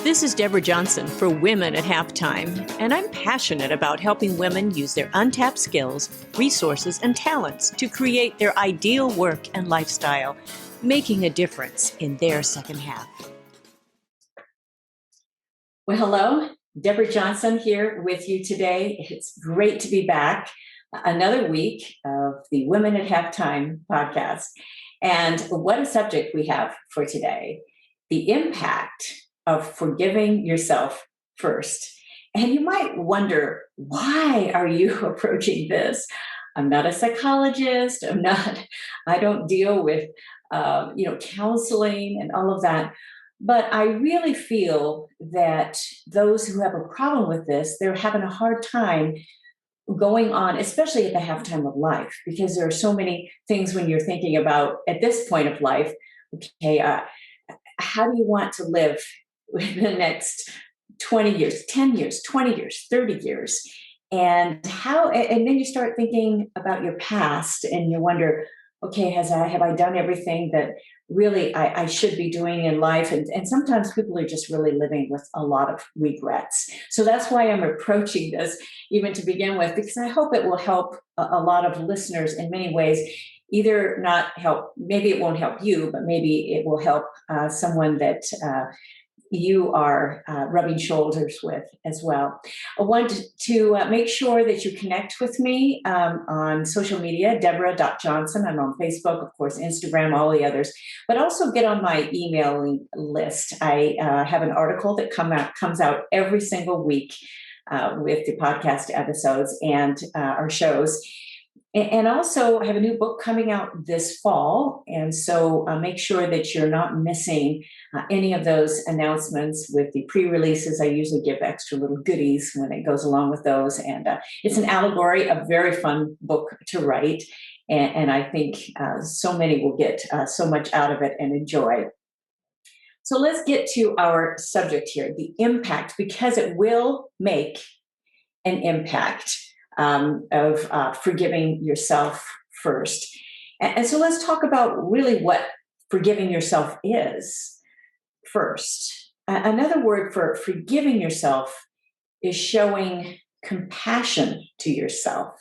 This is Deborah Johnson for Women at Halftime, and I'm passionate about helping women use their untapped skills, resources, and talents to create their ideal work and lifestyle, making a difference in their second half. Well, hello, Deborah Johnson here with you today. It's great to be back. Another week of the Women at Halftime podcast. And what a subject we have for today. The impact of forgiving yourself first. And you might wonder, why are you approaching this? I'm not a psychologist. I don't deal with, counseling and all of that. But I really feel that those who have a problem with this, they're having a hard time going on, especially at the halftime of life, because there are so many things when you're thinking about at this point of life, okay, how do you want to live in the next 20 years, 10 years, 20 years, 30 years? And then you start thinking about your past and you wonder, okay, have I done everything that really I should be doing in life? And sometimes people are just really living with a lot of regrets. So that's why I'm approaching this even to begin with, because I hope it will help a lot of listeners in many ways. Either not help, maybe it won't help you, but maybe it will help someone that you are rubbing shoulders with as well. I want to make sure that you connect with me on social media, Deborah.Johnson. I'm on Facebook, of course, Instagram, all the others, but also get on my emailing list. I have an article that comes out every single week with the podcast episodes and our shows. And also, I have a new book coming out this fall. And so make sure that you're not missing any of those announcements with the pre-releases. I usually give extra little goodies when it goes along with those. And it's an allegory, a very fun book to write. And I think so many will get so much out of it and enjoy. So let's get to our subject here, the impact, because it will make an impact of forgiving yourself first. And so let's talk about really what forgiving yourself is first. Another word for forgiving yourself is showing compassion to yourself.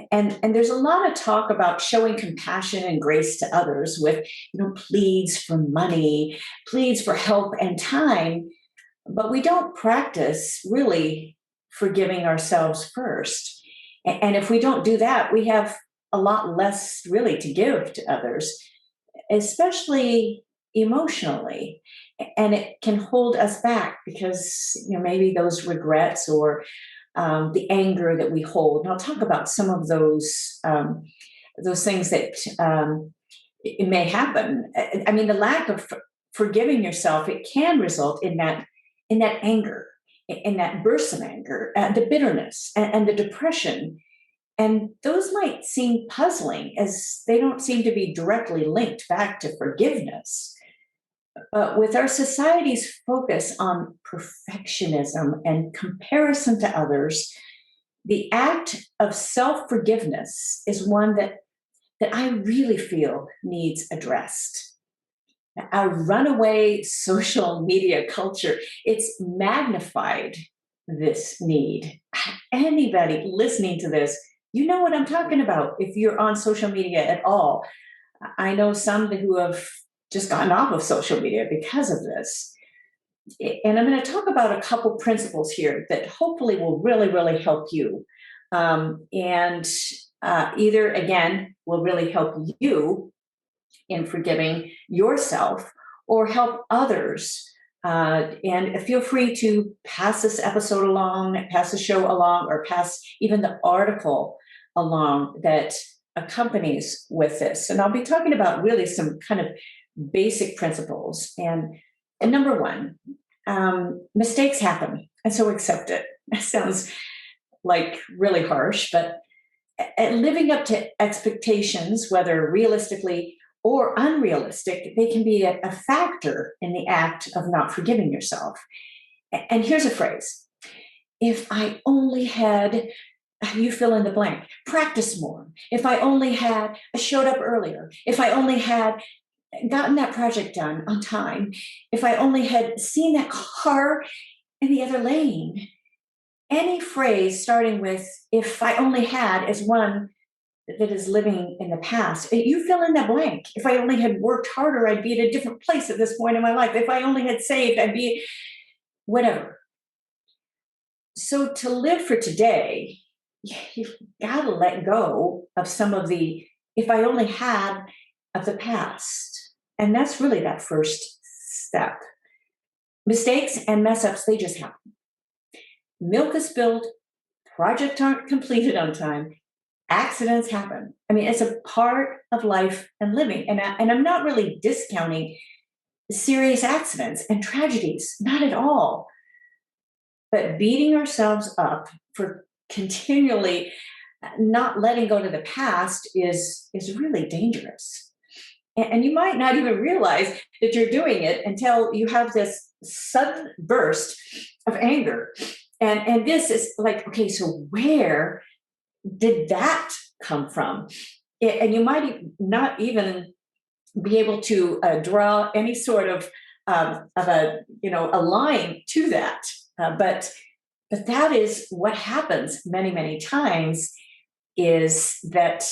And there's a lot of talk about showing compassion and grace to others with, pleas for money, pleas for help and time, but we don't practice really forgiving ourselves first. And if we don't do that, we have a lot less really to give to others, especially emotionally. And it can hold us back because, maybe those regrets or the anger that we hold. And I'll talk about some of those things that it may happen. I mean, the lack of forgiving yourself, it can result in that anger, in that burst of anger, the bitterness and the depression. And those might seem puzzling as they don't seem to be directly linked back to forgiveness. But with our society's focus on perfectionism and comparison to others, the act of self-forgiveness is one that I really feel needs addressed. Our runaway social media culture, it's magnified this need. Anybody listening to this, you know what I'm talking about if you're on social media at all. I know some who have just gotten off of social media because of this. And I'm going to talk about a couple principles here that hopefully will really, really help you. Either, again, will really help you in forgiving yourself or help others. And feel free to pass this episode along, pass the show along, or pass even the article along that accompanies with this. And I'll be talking about really some kind of basic principles. And number one, mistakes happen, and so accept it. That sounds like really harsh, but living up to expectations, whether realistically or unrealistic, they can be a factor in the act of not forgiving yourself. And here's a phrase: if I only had, you fill in the blank, practice more. If I only had showed up earlier. If I only had gotten that project done on time, if I only had seen that car in the other lane. Any phrase starting with if I only had is one that is living in the past. You fill in that blank. If I only had worked harder, I'd be at a different place at this point in my life. If I only had saved, I'd be whatever. So to live for today, you've got to let go of some of the if I only had of the past. And that's really that first step. Mistakes and mess ups, they just happen. Milk is spilled, projects aren't completed on time, accidents happen. I mean, it's a part of life and living. And I'm not really discounting serious accidents and tragedies, not at all. But beating ourselves up for continually not letting go to the past is really dangerous. And you might not even realize that you're doing it until you have this sudden burst of anger. And this is like, okay, so where did that come from? And you might not even be able to draw any sort of a line to that. But that is what happens many times. Is that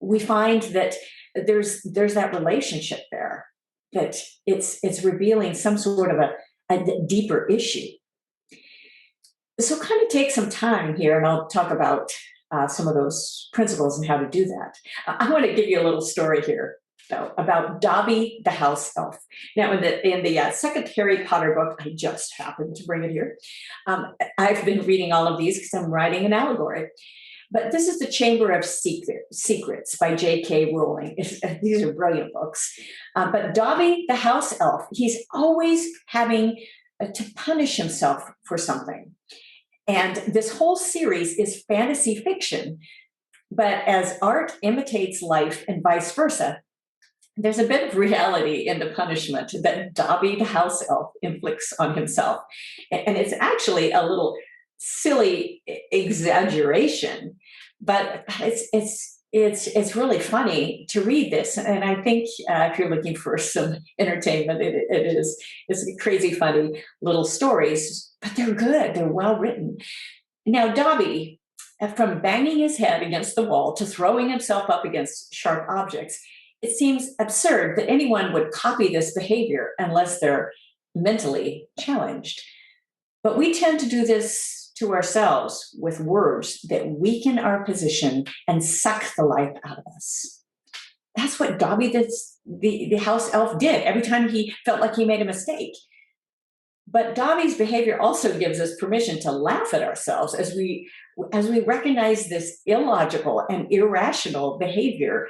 we find that there's that relationship there, that it's revealing some sort of a deeper issue. So kind of take some time here, and I'll talk about some of those principles and how to do that. I want to give you a little story here, though, about Dobby the House Elf. Now, in the second Harry Potter book, I just happened to bring it here. I've been reading all of these because I'm writing an allegory. But this is The Chamber of Secrets by J.K. Rowling. These are brilliant books. But Dobby the House Elf, he's always having to punish himself for something. And this whole series is fantasy fiction. But as art imitates life and vice versa, there's a bit of reality in the punishment that Dobby the House Elf inflicts on himself. And it's actually a little silly exaggeration, but it's really funny to read this. And I think if you're looking for some entertainment, it's crazy funny little stories, but they're good. They're well written. Now, Dobby, from banging his head against the wall to throwing himself up against sharp objects, it seems absurd that anyone would copy this behavior unless they're mentally challenged. But we tend to do this to ourselves with words that weaken our position and suck the life out of us. That's what Dobby the house elf did every time he felt like he made a mistake. But Dobby's behavior also gives us permission to laugh at ourselves as we recognize this illogical and irrational behavior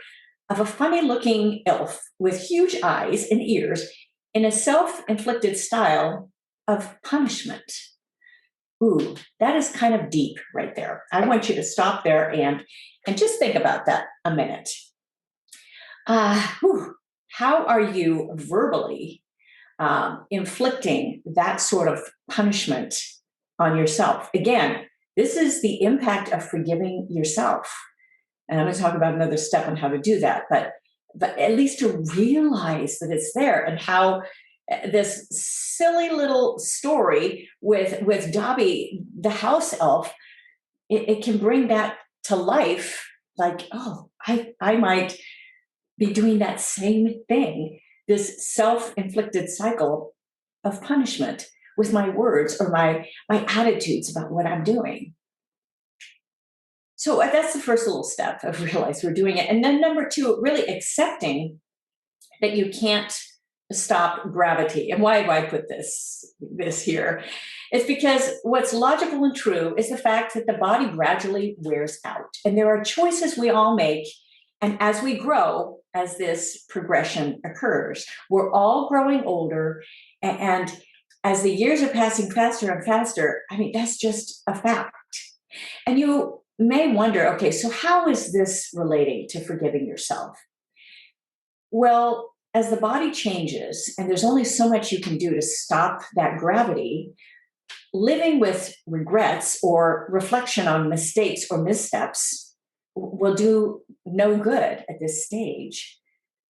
of a funny-looking elf with huge eyes and ears in a self-inflicted style of punishment. Ooh, that is kind of deep right there. I want you to stop there and just think about that a minute. How are you verbally inflicting that sort of punishment on yourself? Again, this is the impact of forgiving yourself. And I'm going to talk about another step on how to do that, but at least to realize that it's there, and how this silly little story with Dobby the house elf, it can bring that to life. Like, oh, I might be doing that same thing, this self-inflicted cycle of punishment with my words or my attitudes about what I'm doing. So that's the first little step of realize we're doing it. And then number two, really accepting that you can't stop gravity. And why have I put this here? It's because what's logical and true is the fact that the body gradually wears out. And there are choices we all make. And as we grow, as this progression occurs, we're all growing older. And as the years are passing faster and faster, I mean, that's just a fact. And you may wonder, okay, so how is this relating to forgiving yourself? Well, as the body changes, and there's only so much you can do to stop that gravity, living with regrets or reflection on mistakes or missteps will do no good at this stage.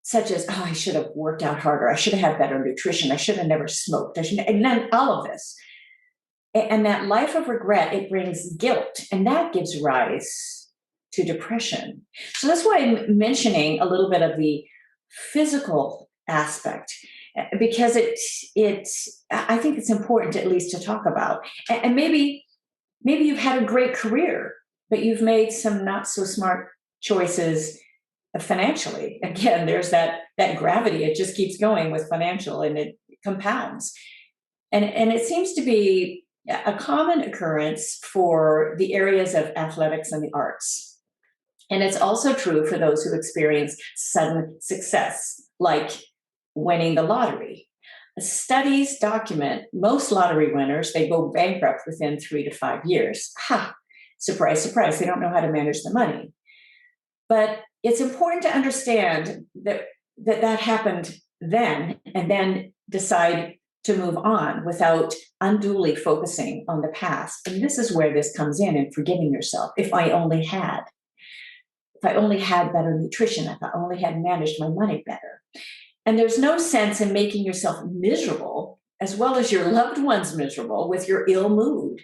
such as, oh, I should have worked out harder. I should have had better nutrition. I should have never smoked. And then all of this. And that life of regret, it brings guilt, and that gives rise to depression. So that's why I'm mentioning a little bit of the physical aspect, because I think it's important at least to talk about. And maybe you've had a great career, but you've made some not so smart choices financially. Again, there's that gravity. It just keeps going with financial, and it compounds. And it seems to be a common occurrence for the areas of athletics and the arts. And it's also true for those who experience sudden success, like winning the lottery. Studies document most lottery winners, they go bankrupt within 3 to 5 years. Ha! Surprise, surprise, they don't know how to manage the money. But it's important to understand that happened then, and then decide to move on without unduly focusing on the past. And this is where this comes in forgiving yourself. If I only had better nutrition, if I only had managed my money better. And there's no sense in making yourself miserable, as well as your loved ones miserable, with your ill mood.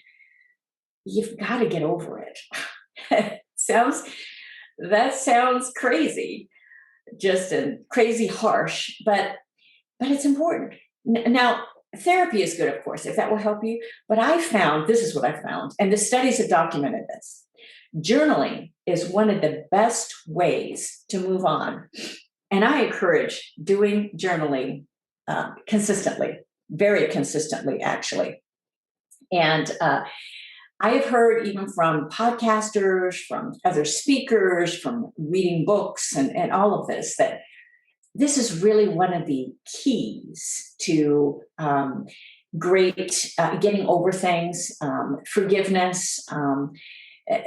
You've got to get over it. That sounds crazy, just crazy harsh, but it's important. Now, therapy is good, of course, if that will help you. But this is what I found, and the studies have documented this. Journaling is one of the best ways to move on. And I encourage doing journaling consistently, very consistently, actually. And I have heard even from podcasters, from other speakers, from reading books and all of this, that this is really one of the keys to great getting over things, forgiveness,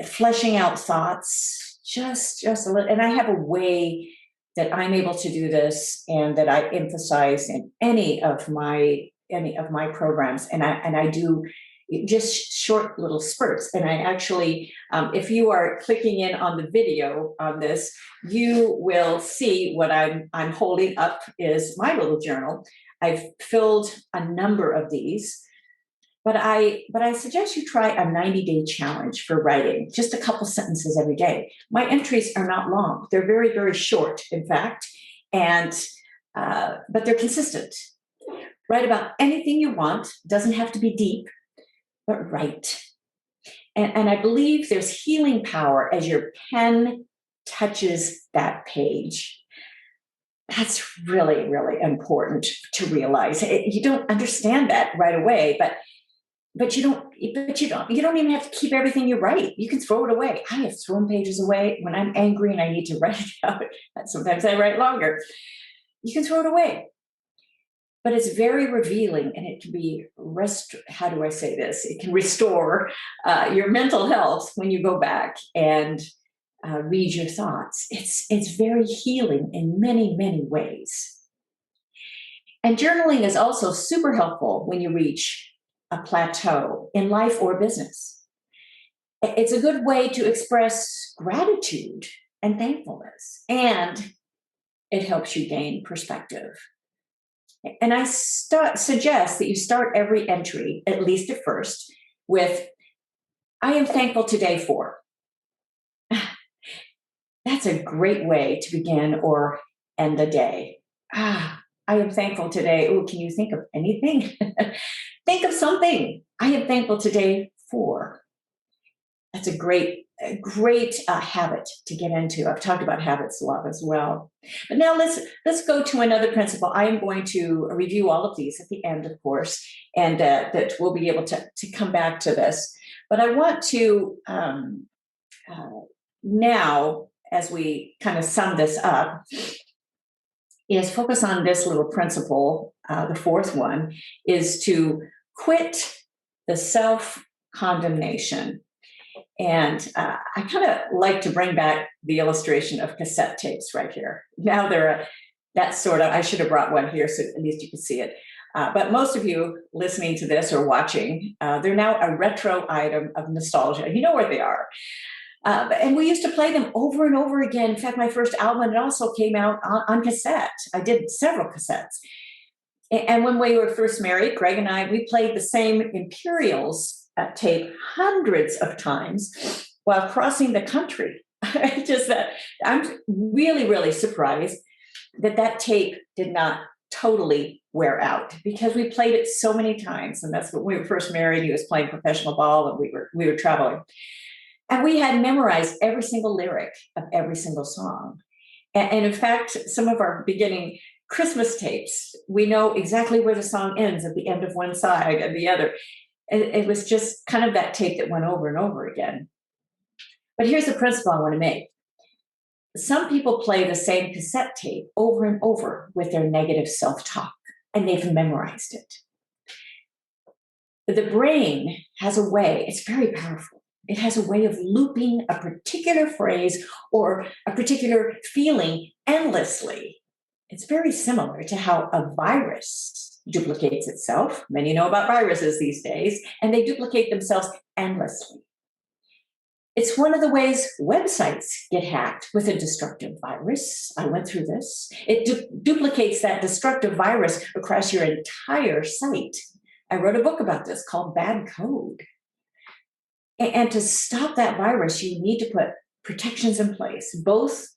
fleshing out thoughts, just a little. And I have a way that I'm able to do this, and that I emphasize in any of my programs, and I do just short little spurts. And I actually, if you are clicking in on the video on this, you will see what I'm holding up is my little journal. I've filled a number of these, but I suggest you try a 90-day challenge for writing, just a couple sentences every day. My entries are not long; they're very, very short, in fact, and but they're consistent. Write about anything you want; doesn't have to be deep, but write. And I believe there's healing power as your pen touches that page. That's really, really important to realize. You don't understand that right away, but you don't even have to keep everything you write. You can throw it away. I have thrown pages away when I'm angry and I need to write it out. Sometimes I write longer. You can throw it away. But it's very revealing, and it can be how do I say this? It can restore your mental health when you go back and read your thoughts. It's very healing in many, many ways. And journaling is also super helpful when you reach a plateau in life or business. It's a good way to express gratitude and thankfulness, and it helps you gain perspective. And I suggest that you start every entry, at least at first, with, I am thankful today for. That's a great way to begin or end the day. I am thankful today. Oh, can you think of anything? Think of something. I am thankful today for. That's a great habit to get into. I've talked about habits a lot as well. But now let's go to another principle. I am going to review all of these at the end, of course, and that we'll be able to come back to this. But I want to now, as we kind of sum this up, is focus on this little principle. The fourth one is to quit the self-condemnation. And I kind of like to bring back the illustration of cassette tapes right here. Now I should have brought one here so at least you can see it. But most of you listening to this or watching, they're now a retro item of nostalgia. You know where they are. And we used to play them over and over again. In fact, my first album, it also came out on cassette. I did several cassettes. And when we were first married, Greg and I, we played the same Imperials tape hundreds of times while crossing the country. Just that I'm really, really surprised that tape did not totally wear out because we played it so many times. And that's when we were first married. He was playing professional ball and we were traveling. And we had memorized every single lyric of every single song. And in fact, some of our beginning Christmas tapes, we know exactly where the song ends at the end of one side and the other. It was just kind of that tape that went over and over again. But here's the principle I want to make. Some people play the same cassette tape over and over with their negative self-talk, and they've memorized it. The brain has a way, it's very powerful. It has a way of looping a particular phrase or a particular feeling endlessly. It's very similar to how a virus duplicates itself. Many know about viruses these days, and they duplicate themselves endlessly. It's one of the ways websites get hacked with a destructive virus. I went through this. It duplicates that destructive virus across your entire site. I wrote a book about this called Bad Code. And to stop that virus, you need to put protections in place, both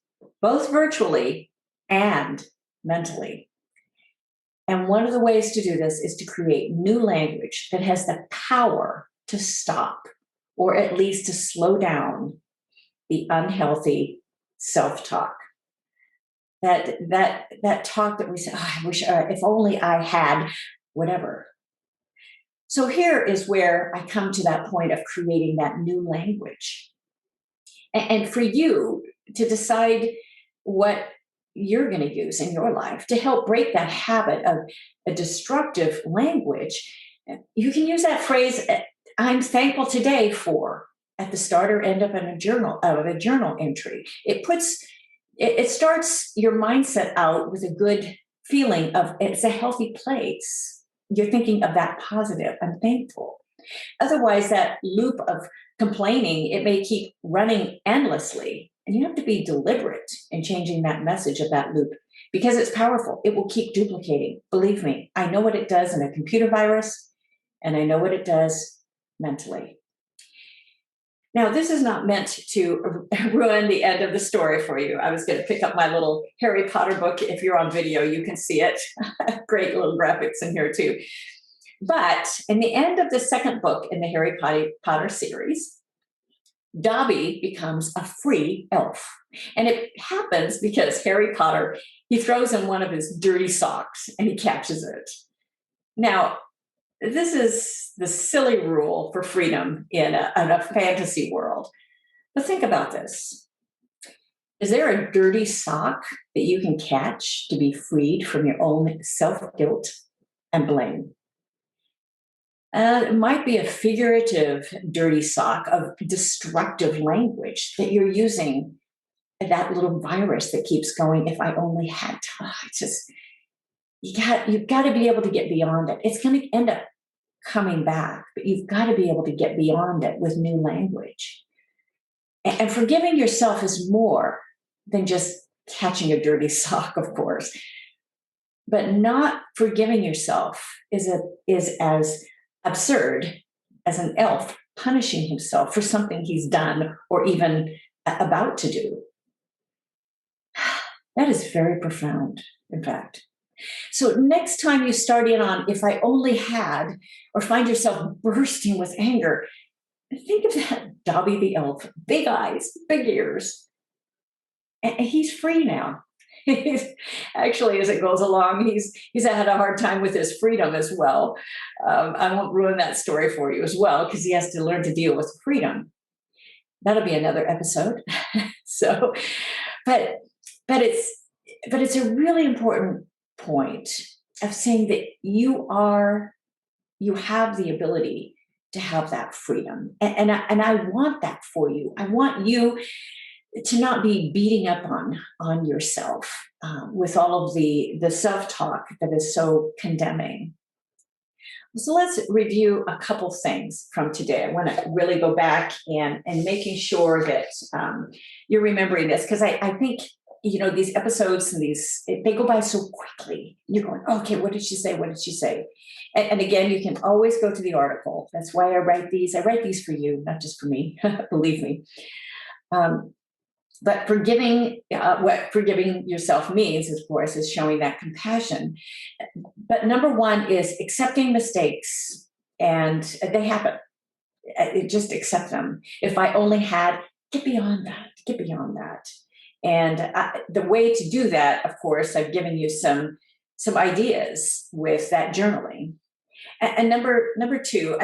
virtually and mentally. And one of the ways to do this is to create new language that has the power to stop, or at least to slow down, the unhealthy self-talk. That talk that we say, oh, I wish, if only I had whatever. So here is where I come to that point of creating that new language. And for you to decide what you're going to use in your life to help break that habit of a destructive language, you can use that phrase, I'm thankful today for, at the start or end of a journal entry. It starts your mindset out with a good feeling of it's a healthy place. You're thinking of that positive. I'm thankful. Otherwise, that loop of complaining, it may keep running endlessly. And you have to be deliberate in changing that message of that loop because it's powerful. It will keep duplicating. Believe me, I know what it does in a computer virus, and I know what it does mentally. Now, this is not meant to ruin the end of the story for you. I was going to pick up my little Harry Potter book. If you're on video, you can see it. Great little graphics in here too. But in the end of the second book in the Harry Potter series, Dobby becomes a free elf. And it happens because Harry Potter, he throws in one of his dirty socks and he catches it. Now, this is the silly rule for freedom in a fantasy world. But think about this. Is there a dirty sock that you can catch to be freed from your own self-guilt and blame? It might be a figurative dirty sock of destructive language that you're using, that little virus that keeps going, if I only had time. You've got to be able to get beyond it. It's going to end up coming back, but you've got to be able to get beyond it with new language. And forgiving yourself is more than just catching a dirty sock, of course. But not forgiving yourself is as absurd as an elf punishing himself for something he's done or even about to do. That is very profound, in fact. So next time you start in on if I only had, or find yourself bursting with anger, think of that Dobby the Elf, big eyes, big ears. And he's free now. Actually, as it goes along, he's had a hard time with his freedom as well. I won't ruin that story for you as well, because he has to learn to deal with freedom. That'll be another episode. But it's a really important point of saying that you have the ability to have that freedom. And I want that for you. I want you to not be beating up on yourself with all of the self-talk that is so condemning. So let's review a couple things from today. I want to really go back and making sure that you're remembering this, because I think, these episodes and they go by so quickly. You're going, okay, what did she say? What did she say? And again, you can always go to the article. That's why I write these. I write these for you, not just for me, believe me. But what forgiving yourself means, of course, is showing that compassion. But number one is accepting mistakes, and they happen. Just accept them. If I only had, get beyond that. And the way to do that, of course, I've given you some ideas with that journaling. And number two,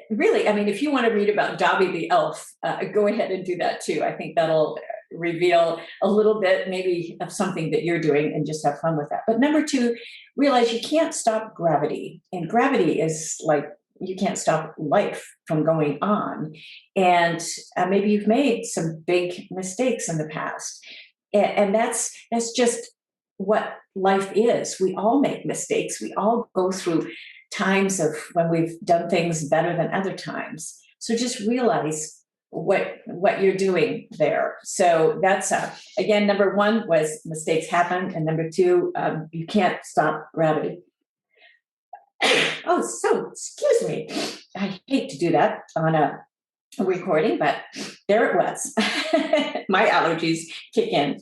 really, if you want to read about Dobby the Elf, go ahead and do that too. I think that'll reveal a little bit maybe of something that you're doing, and just have fun with that. But number two, realize you can't stop gravity. And gravity is like, you can't stop life from going on. And maybe you've made some big mistakes in the past. And that's just what life is. We all make mistakes. We all go through times of when we've done things better than other times. So just realize what you're doing there. So that's again, number one was mistakes happen, and number two, you can't stop gravity. Oh, so excuse me. I hate to do that on a recording, but there it was. My allergies kick in.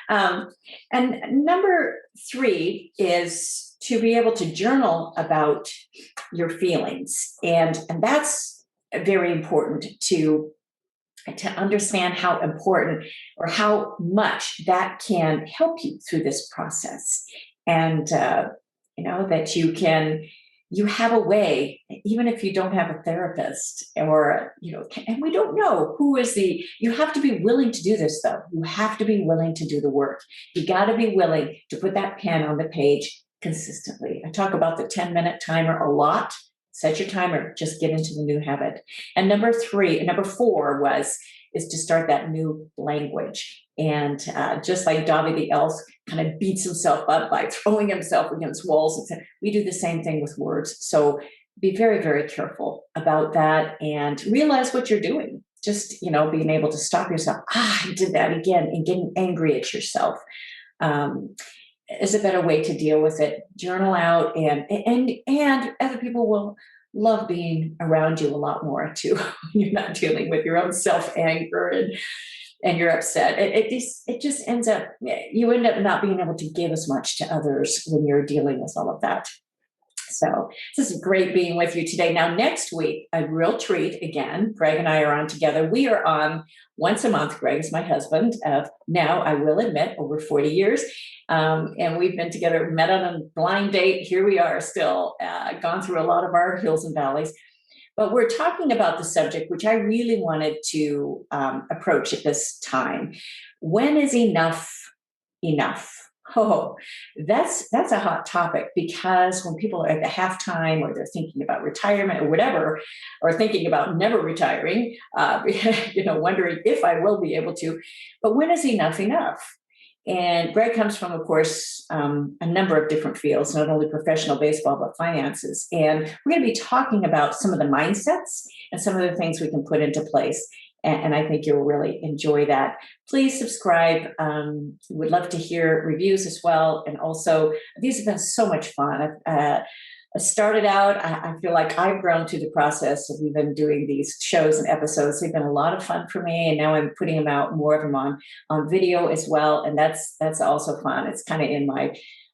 And number three is to be able to journal about your feelings. And that's very important to understand how important or how much that can help you through this process. And, that you have a way, even if you don't have a therapist or, and we don't know you have to be willing to do this though. You have to be willing to do the work. You got to be willing to put that pen on the page consistently. I talk about the 10-minute timer a lot. Set your timer, just get into the new habit. And number four is to start that new language. And just like Dobby the Elf kind of beats himself up by throwing himself against walls, we do the same thing with words. So be very, very careful about that and realize what you're doing. Just, being able to stop yourself. I did that again, and getting angry at yourself is a better way to deal with it. Journal out, and other people will love being around you a lot more too. You're not dealing with your own self-anger and you're upset. It just ends up, you end up not being able to give as much to others when you're dealing with all of that. So this is great being with you today. Now, next week, a real treat again. Greg and I are on together. We are on once a month. Greg is my husband of now, I will admit, over 40 years. And we've been together, met on a blind date. Here we are still, gone through a lot of our hills and valleys. But we're talking about the subject, which I really wanted to approach at this time. When is enough enough? Oh, that's a hot topic, because when people are at the halftime, or they're thinking about retirement or whatever, or thinking about never retiring, wondering if I will be able to, but when is enough enough? And Greg comes from, of course, a number of different fields, not only professional baseball, but finances. And we're going to be talking about some of the mindsets and some of the things we can put into place. And I think you'll really enjoy that. Please subscribe. We'd love to hear reviews as well. And also, these have been so much fun. I started out, I feel like I've grown through the process of even doing these shows and episodes. They've been a lot of fun for me. And now I'm putting them out, more of them on video as well. And that's also fun. It's kind of in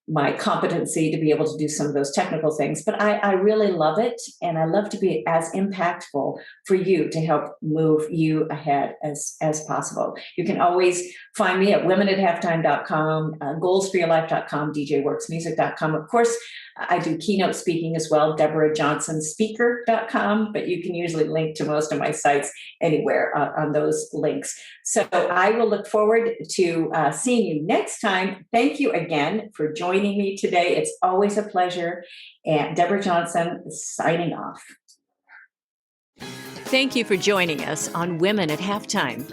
my competency to be able to do some of those technical things, but I really love it. And I love to be as impactful for you to help move you ahead as possible. You can always find me at womenathalftime.com, goalsforyourlife.com, djworksmusic.com. Of course, I do keynote speaking as well, DeborahJohnsonSpeaker.com, but you can usually link to most of my sites anywhere on those links. So I will look forward to seeing you next time. Thank you again for joining me today. It's always a pleasure. And Deborah Johnson signing off. Thank you for joining us on Women at Halftime.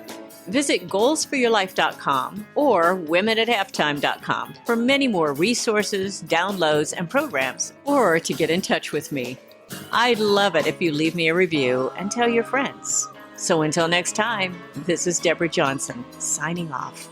Visit goalsforyourlife.com or womenathalftime.com for many more resources, downloads, and programs, or to get in touch with me. I'd love it if you leave me a review and tell your friends. So until next time, this is Deborah Johnson, signing off.